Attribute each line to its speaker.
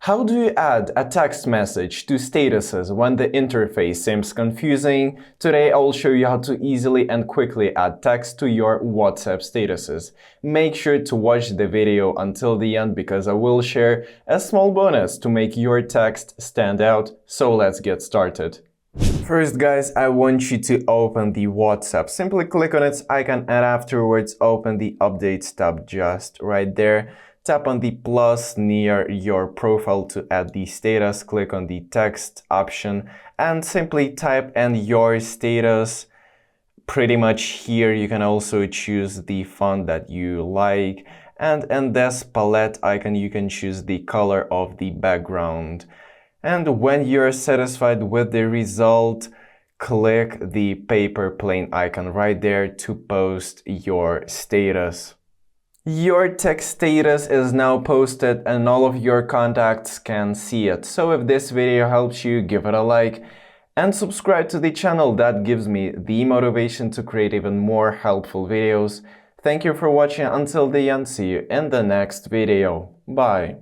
Speaker 1: How do you add a text message to statuses when the interface seems confusing? Today I will show you how to easily and quickly add text to your WhatsApp statuses. Make sure to watch the video until the end because I will share a small bonus to make your text stand out. So let's get started. First guys, I want you to open the WhatsApp. Simply click on its icon and afterwards open the Updates tab just right there. Tap on the plus near your profile to add the status, click on the text option and simply type in your status. Pretty much here you can also choose the font that you like, and in this palette icon you can choose the color of the background. And when you're satisfied with the result, click the paper plane icon right there to post your status. Your text status is now posted and all of your contacts can see it. So if this video helps you, give it a like and subscribe to the channel. That gives me the motivation to create even more helpful videos. Thank you for watching until the end. See you in the next video. Bye.